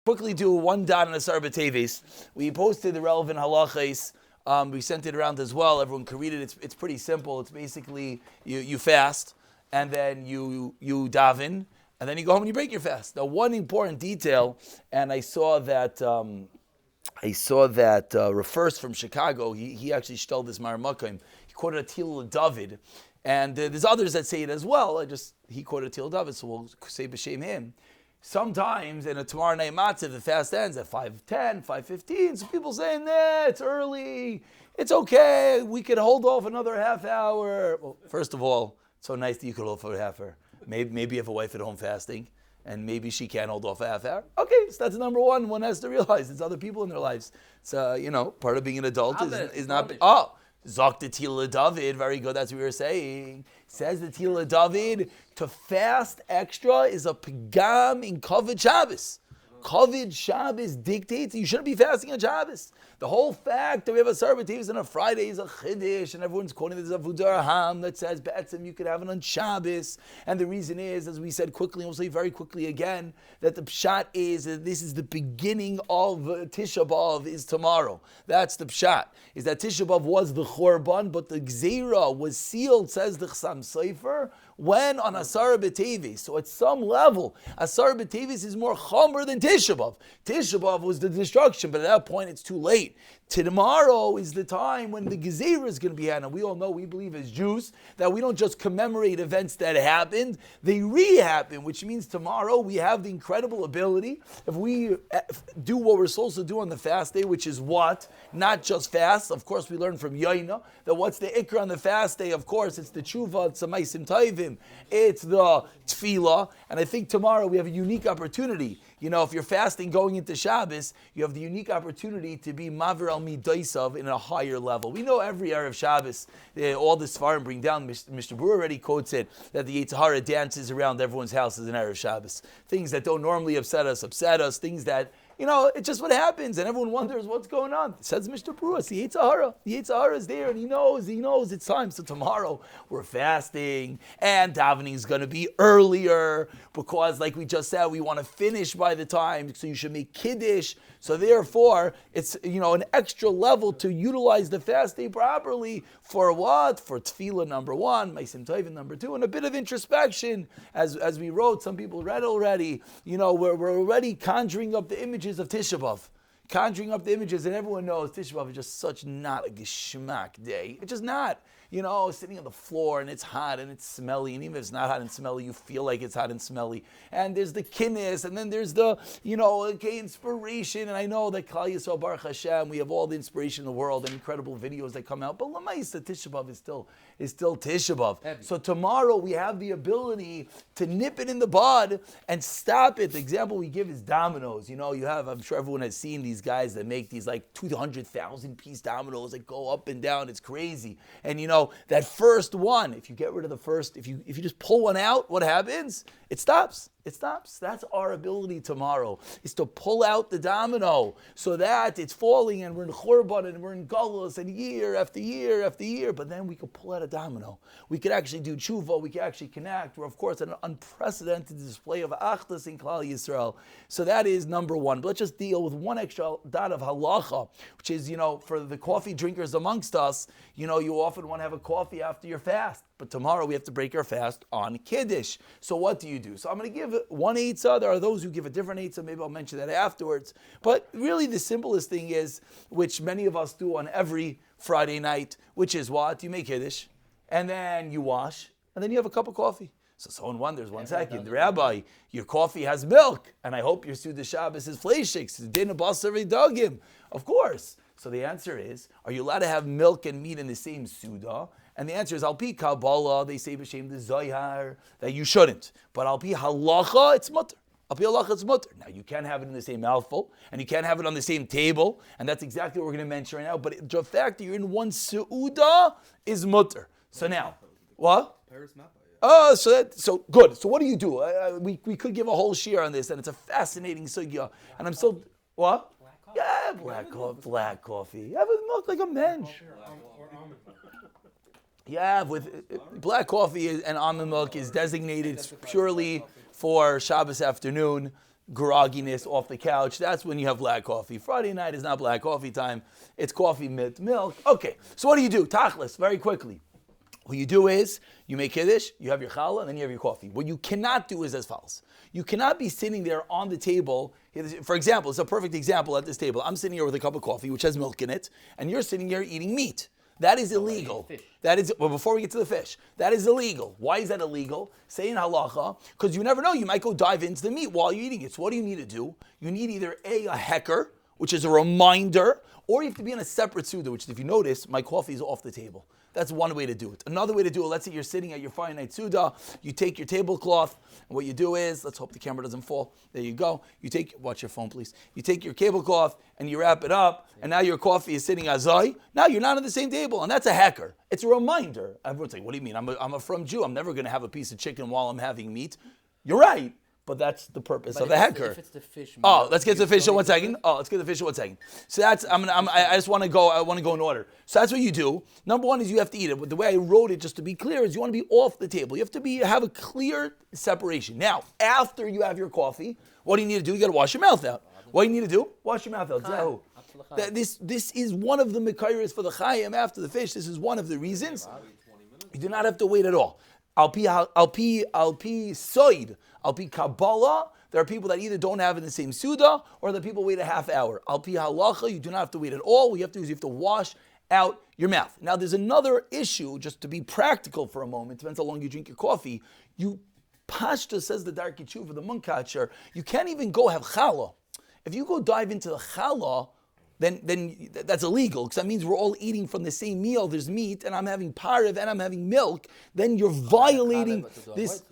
Quickly do one dot on Asarah b'teves. We posted the relevant halachas. We sent it around as well. Everyone can read it. It's pretty simple. It's basically you fast, and then you daven, and then you go home and you break your fast. Now, one important detail, and I saw that refers from Chicago. He actually stole this Maramakim. He quoted a Til David, and there's others that say it as well. He quoted Til David, so we'll say b'shem him. Sometimes in a tomorrow night matzah, the fast ends at 5:10, 5:15. So people saying, nah, it's early. It's okay. We could hold off another half hour. Well, first of all, it's so nice that you could hold for a half hour. Maybe you have a wife at home fasting, and maybe she can't hold off a half hour. Okay, so that's number one. One has to realize there's other people in their lives. So, part of being an adult is not... Oh, Zok the Tila David, very good, that's what we were saying. Says the Tila David, to fast extra is a pagam in Kavod Shabbos. Kavod Shabbos dictates you shouldn't be fasting on Shabbos. The whole fact that we have a Asarah b'teves on a Friday is a chiddush, and everyone's quoting this Avodah Ham that says Be'etzim you could have it on Shabbos. And the reason is, as we said quickly, and we'll say very quickly again, that the pshat is that this is the beginning of Tisha B'Av is tomorrow. That's the pshat. Is that Tisha B'Av was the Chorban, but the Gzeira was sealed, says the Chasam Sofer, when on Asarah b'teves. So at some level, Asarah b'teves is more chomer than Tisha B'Av. Tisha B'Av was the destruction, but at that point it's too late. Tomorrow is the time when the Gezerah is going to be had. And we all know, we believe as Jews, that we don't just commemorate events that happened, they re-happen, which means tomorrow we have the incredible ability, if we do what we're supposed to do on the fast day, which is what? Not just fast. Of course, we learn from Yaina that what's the ikra on the fast day? Of course, it's the tshuva, it's the maisim taivim, it's the tefillah. And I think tomorrow we have a unique opportunity. If you're fasting going into Shabbos, you have the unique opportunity to be Mavir al Midaisav in a higher level. We know every Erev Shabbos, all the Sfarim bring down, Mr. Brewer already quotes it, that the Yetzer Hara dances around everyone's houses in Erev Shabbos. Things that don't normally upset us, things that, it's just what happens, and everyone wonders what's going on. It says Mr. Brewer, the Yetzer Hara. The Yetzer Hara is there, and he knows it's time. So tomorrow, we're fasting, and davening is going to be earlier, because like we just said, we want to finish by the time, so you should make Kiddush. So therefore, it's, an extra level to utilize the fast day properly for what? For tefillah number one, Maisim Tovim number two, and a bit of introspection. As we wrote, some people read already, we're already conjuring up the images of Tisha B'Av. Conjuring up the images, and everyone knows Tisha B'Av is just such not a geschmack day. It's just not. Sitting on the floor and it's hot and it's smelly, and even if it's not hot and smelly, you feel like it's hot and smelly. And there's the kinnis, and then there's the, inspiration. And I know that Klal Yisrael Baruch Hashem, we have all the inspiration in the world and incredible videos that come out. But Lamaisa Tisha B'Av is still Tisha B'Av. Heavy. So tomorrow we have the ability to nip it in the bud and stop it. The example we give is dominoes. I'm sure everyone has seen these guys that make these like 200,000 piece dominoes that go up and down. It's crazy. And that first one, if you get rid of the first, if you just pull one out, what happens? It stops. It stops. That's our ability tomorrow, is to pull out the domino so that it's falling and we're in Churban and we're in Galus and year after year after year. But then we could pull out a domino. We could actually do tshuva. We could actually connect. We're, of course, an unprecedented display of Achdus in Klal Yisrael. So that is number one. But let's just deal with one extra dot of halacha, which is, for the coffee drinkers amongst us, you often want to have a coffee after your fast. But tomorrow we have to break our fast on Kiddush. So what do you do? So I'm going to give one eitzah. There are those who give a different eitzah. Maybe I'll mention that afterwards. But really the simplest thing is, which many of us do on every Friday night, which is what? You make Kiddush, and then you wash, and then you have a cup of coffee. So someone wonders, one second, Rabbi, your coffee has milk, and I hope your Seudah Shabbos is fleishiks. Din basar v'dagim. Of course. So the answer is, are you allowed to have milk and meat in the same Seudah? And the answer is, al pi Kabbalah, they say b'shem the Zohar, that you shouldn't. But al pi halacha, it's mutter. Al pi halacha, it's mutter. Now, you can't have it in the same mouthful, and you can't have it on the same table, and that's exactly what we're going to mention right now. But the fact that you're in one Seudah is mutter. So now, what? Oh, so good. So what do you do? We could give a whole share on this, and it's a fascinating sugya. And I'm so, what? Yeah, black coffee. Have it milk like a mensch. Yeah, with black coffee and almond milk is designated purely for Shabbos afternoon. grogginess off the couch, that's when you have black coffee. Friday night is not black coffee time. It's coffee with milk. Okay, so what do you do? Tachlis, very quickly. What you do is, you make Kiddush, you have your challah, and then you have your coffee. What you cannot do is as follows. You cannot be sitting there on the table. For example, it's a perfect example at this table. I'm sitting here with a cup of coffee, which has milk in it, and you're sitting here eating meat. That is illegal. That is, well, before we get to the fish, that is illegal. Why is that illegal? Say in halacha, because you never know, you might go dive into the meat while you're eating it. So what do you need to do? You need either a hecker, which is a reminder, or you have to be in a separate Seudah, which if you notice, my coffee is off the table. That's one way to do it. Another way to do it, let's say you're sitting at your Friday night Seudah, you take your tablecloth, and what you do is, let's hope the camera doesn't fall, there you go, watch your phone please, you take your tablecloth and you wrap it up, and now your coffee is sitting azai, now you're not on the same table, and that's a hacker. It's a reminder. Everyone's like, what do you mean? I'm a from Jew, I'm never going to have a piece of chicken while I'm having meat. You're right. But that's the purpose of the hacker. If it's the fish. Let's get to the fish in 1 second. Let's get to the fish in 1 second. So that's I just want to go. I want to go in order. So that's what you do. Number one is you have to eat it. But the way I wrote it, just to be clear, is you want to be off the table. You have to have a clear separation. Now, after you have your coffee, what do you need to do? You got to wash your mouth out. What do you need to do? Wash your mouth out. This is one of the mekayres for the chayim after the fish. This is one of the reasons. You do not have to wait at all. Al pi soid, al pi Kabbalah, there are people that either don't have it in the same Seudah, or the people wait a half hour. Al pi halacha, you do not have to wait at all. What you have to do is you have to wash out your mouth. Now there's another issue, just to be practical for a moment, depends how long you drink your coffee. Pashta says the Darkei Tshuva, the Munkatcher, you can't even go have challah. If you go dive into the challah, then that's illegal, because that means we're all eating from the same meal. There's meat, and I'm having pareve, and I'm having milk. Then you're violating this.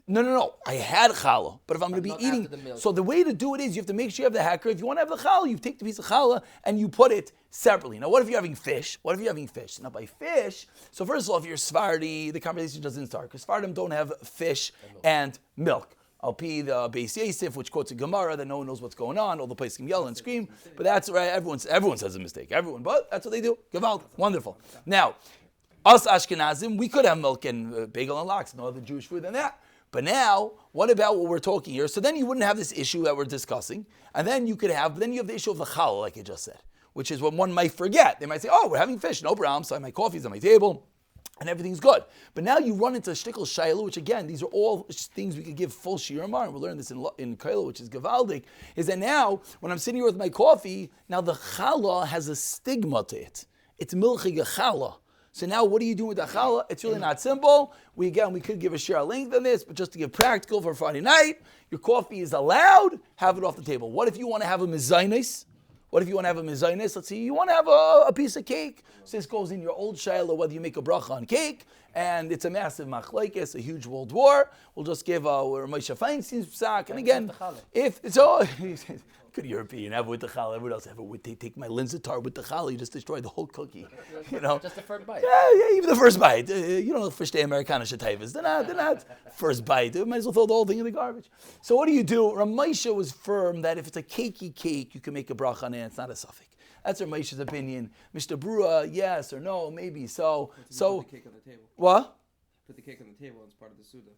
No. I had challah, but if I'm going to be eating, so the way to do it is you have to make sure you have the hacker. If you want to have the challah, you take the piece of challah and you put it separately. Now, what if you're having fish? Now, by fish, so first of all, if you're Sephardi, the conversation doesn't start, because Sephardim don't have fish and milk. Al pi the Beis Yosef, which quotes a Gemara that no one knows what's going on. All the places can yell and scream, but that's right. Everyone says a mistake. But that's what they do. Gewalt, wonderful. Now, us Ashkenazim, we could have milk and bagel and lox, no other Jewish food than that. But now, what about what we're talking here? So then you wouldn't have this issue that we're discussing, and then you have the issue of the challah, like I just said, which is what one might forget. They might say, "Oh, we're having fish, no problem. So my coffee's on my table." And everything's good. But now you run into shtickle shayla, which again, these are all things we could give full shiramar, and we'll learn this in Kaila, which is Gavaldik, is that now, when I'm sitting here with my coffee, now the challah has a stigma to it. It's milchig challah. So now what do you do with the challah? It's really not simple. We could give a share length on this, but just to give practical for Friday night, your coffee is allowed, have it off the table. What if you want to have a mezainis? Let's see, you want to have a piece of cake. So this goes in your old shayla, whether you make a bracha on cake, and it's a massive machlekes, a huge world war. We'll just give Moshe Feinstein's psak, and again, if so, good European have it with the challah. Everyone else have it with. They take my linzer with the challah. You just destroy the whole cookie. Just the first bite. Yeah, even the first bite. You don't fish the Americana shetayvas. They're not first bite. You might as well throw the whole thing in the garbage. So what do you do? Ramesha was firm that if it's a cakey cake, you can make a bracha on it. It's not a suffix. That's Ramesha's opinion. Mr. Brua, yes or no, maybe so. Put the cake on the table. What? Put the cake on the table. It's part of the Seudah.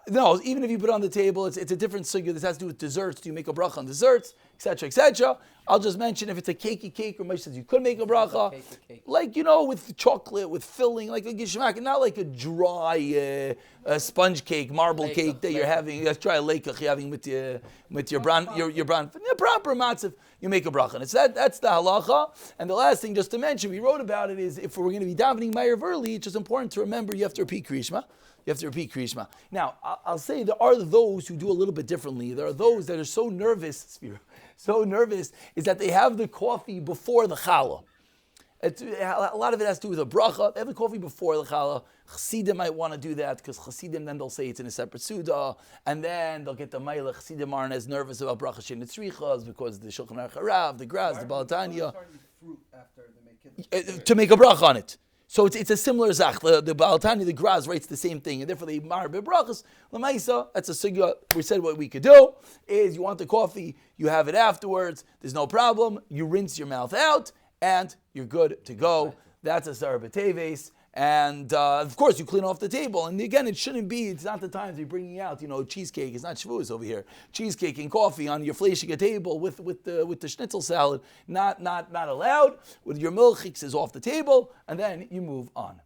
No, even if you put it on the table, it's a different sugya. This has to do with desserts. Do you make a bracha on desserts, etc., etc.? I'll just mention if it's a cakey cake, or Moshe says you could make a bracha, like with chocolate, with filling, like a gishmak, not like a dry sponge cake, marble cake that you're having. Let's try a leikach you're having with your bran, proper matzav. You make a bracha. And that's the halacha. And the last thing, just to mention, we wrote about it, is if we're going to be davening Ma'ariv early, it's just important to remember you have to repeat Kriyishma. Now, I'll say there are those who do a little bit differently. There are those that are so nervous, is that they have the coffee before the challah. A lot of it has to do with a bracha. They have the coffee before the challah. Chassidim might want to do that, because Chassidim, then they'll say it's in a separate Seudah, and then they'll get the Maila. Chassidim aren't as nervous about bracha shein tzrichas, because the Shulchan Aruch Harav, the Graz, the Balatanya. To make a bracha on it. So it's a similar zach. The Balatani, the Graz writes the same thing, and therefore they marbe brachas. L'maisa, that's a sugya. We said what we could do is you want the coffee, you have it afterwards. There's no problem. You rinse your mouth out, and you're good to go. That's Asarah b'teves, And of course, you clean off the table. And again, it's not the times you're bringing out, cheesecake. It's not Shavuos over here. Cheesecake and coffee on your fleishige table with the schnitzel salad. Not allowed. With your milchiks is off the table, and then you move on.